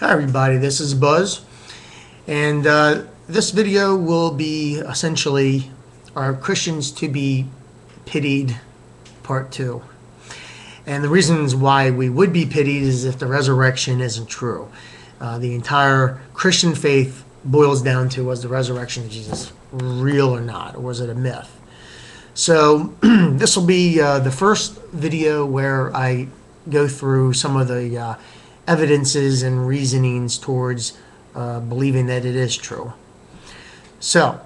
Hi everybody, this is Buzz, and this video will be essentially Are Christians to be Pitied Part 2. And the reasons why we would be pitied is if the resurrection isn't true. The entire Christian faith boils down to, was the resurrection of Jesus real or not, or was it a myth? So this will be the first video where I go through some of the evidences and reasonings towards believing that it is true. So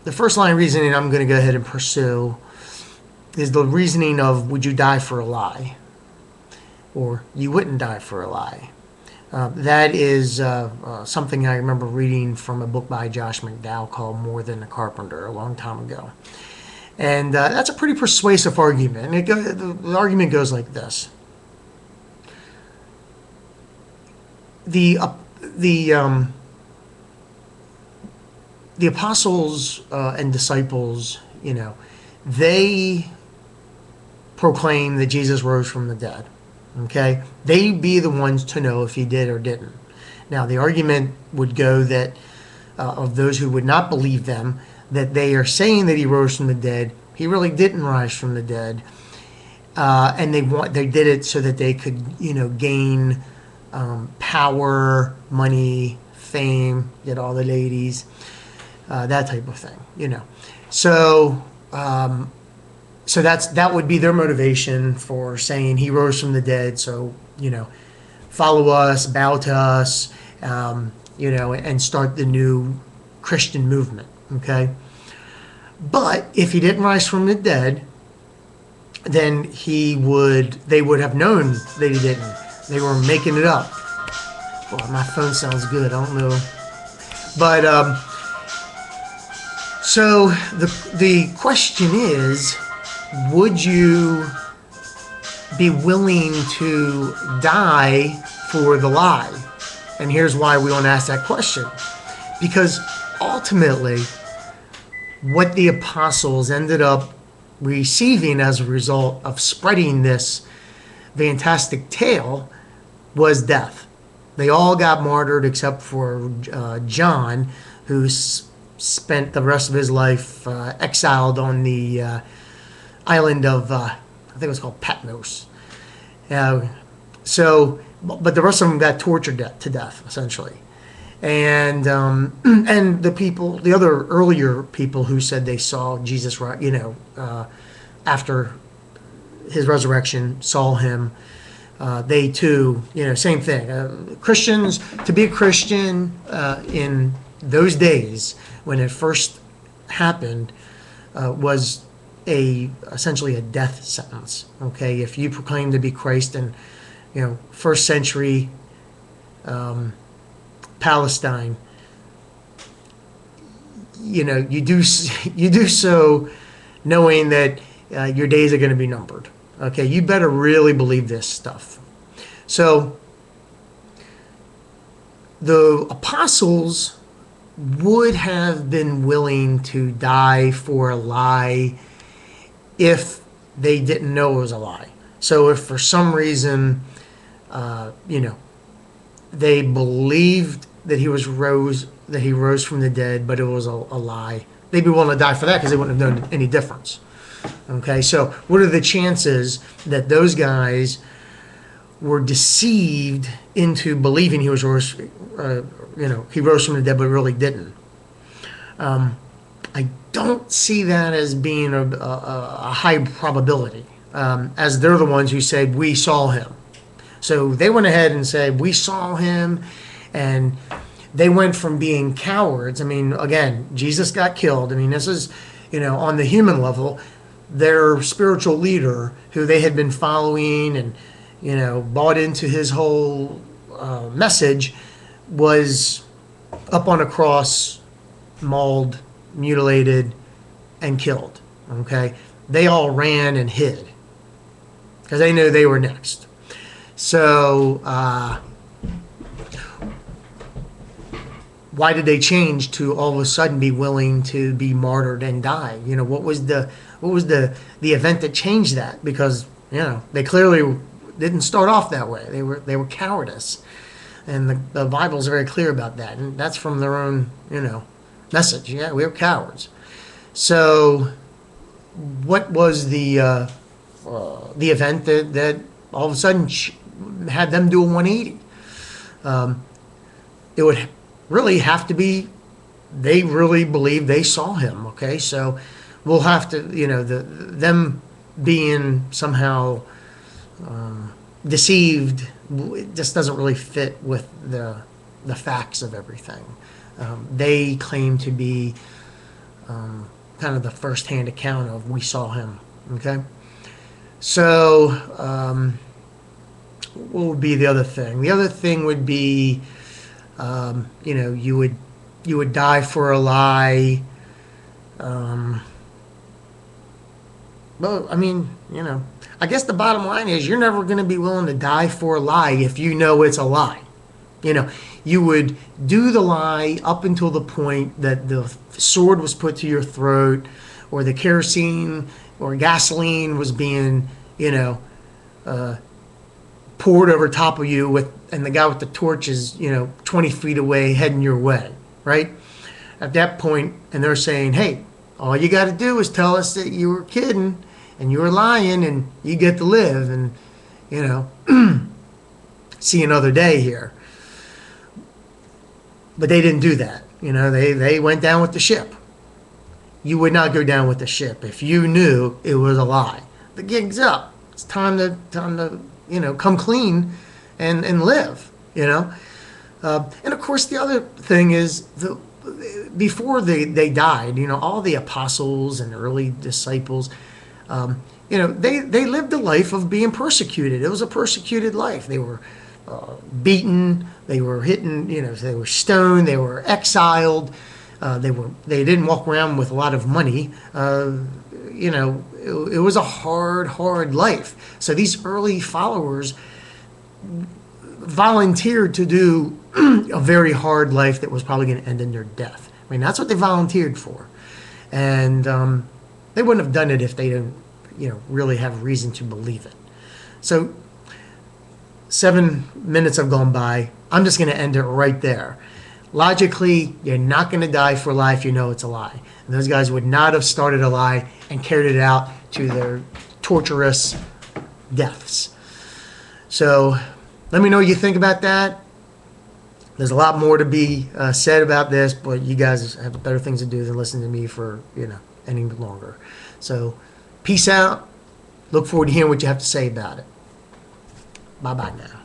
the first line of reasoning I'm going to go ahead and pursue is the reasoning of, would you die for a lie? Or you wouldn't die for a lie. That is something I remember reading from a book by Josh McDowell called More Than a Carpenter a long time ago. And that's a pretty persuasive argument. And the argument goes like this. The apostles and disciples, they proclaim that Jesus rose from the dead. Okay, they'd be the ones to know if he did or didn't. Now, the argument would go that of those who would not believe them, that they are saying that he rose from the dead. He really didn't rise from the dead, and they did it so that they could gain power, money, fame, get all the ladies, that type of thing. So that would be their motivation for saying he rose from the dead. So follow us, bow to us, and start the new Christian movement. Okay, but if he didn't rise from the dead, then they would have known that he didn't. They were making it up. Boy, my phone sounds good. I don't know. But so the question is, would you be willing to die for the lie? And here's why we want to ask that question. Because ultimately, what the apostles ended up receiving as a result of spreading this fantastic tale was death. They all got martyred except for John, who spent the rest of his life exiled on the island of, I think it was called Patmos. But the rest of them got tortured to death, essentially. And the other earlier people who said they saw Jesus, after his resurrection, saw him. They too, same thing. Christians, to be a Christian in those days when it first happened, was essentially a death sentence. Okay, if you proclaim to be Christ in, first century Palestine, you do so knowing that your days are going to be numbered. Okay, you better really believe this stuff. So the apostles would have been willing to die for a lie if they didn't know it was a lie. So if for some reason, they believed that he rose from the dead, but it was a lie, they'd be willing to die for that because they wouldn't have known any difference. Okay, so what are the chances that those guys were deceived into believing he rose from the dead, but really didn't? I don't see that as being a high probability, as they're the ones who said, we saw him. So they went ahead and said, we saw him, and they went from being cowards. I mean, again, Jesus got killed. I mean, this is, on the human level, their spiritual leader, who they had been following and, bought into his whole message, was up on a cross, mauled, mutilated, and killed. Okay? They all ran and hid because they knew they were next. So, why did they change to all of a sudden be willing to be martyred and die? What was the event that changed that? Because they clearly didn't start off that way. They were cowardice. And the Bible's very clear about that. And that's from their own, message. Yeah, we were cowards. So what was the event that all of a sudden had them do a 180? It would really have to be they really believe they saw him. Okay, so we'll have to, them being somehow deceived, it just doesn't really fit with the facts of everything. They claim to be kind of the first-hand account of we saw him. Okay, so what would be the other thing? The other thing would be, you would die for a lie. Well, I mean, I guess the bottom line is you're never going to be willing to die for a lie if you know it's a lie. You would do the lie up until the point that the sword was put to your throat, or the kerosene or gasoline was being, poured over top of you and the guy with the torch is, 20 feet away heading your way, right? At that point, and they're saying, hey, all you got to do is tell us that you were kidding and you were lying and you get to live and, see another day here. But they didn't do that. They went down with the ship. You would not go down with the ship if you knew it was a lie. The gig's up. It's time to come clean and live, And of course, the other thing is before they died, all the apostles and early disciples, they lived a life of being persecuted. It was a persecuted life. They were beaten. They were hitting. They were stoned. They were exiled. They didn't walk around with a lot of money. It was a hard life. So these early followers volunteered to do a very hard life that was probably going to end in their death. I mean, that's what they volunteered for. And they wouldn't have done it if they didn't, really have reason to believe it. So 7 minutes have gone by. I'm just going to end it right there. Logically, you're not going to die for a lie if you know it's a lie. And those guys would not have started a lie and carried it out to their torturous deaths. So let me know what you think about that. There's a lot more to be said about this, but you guys have better things to do than listen to me for, any longer. So peace out. Look forward to hearing what you have to say about it. Bye-bye now.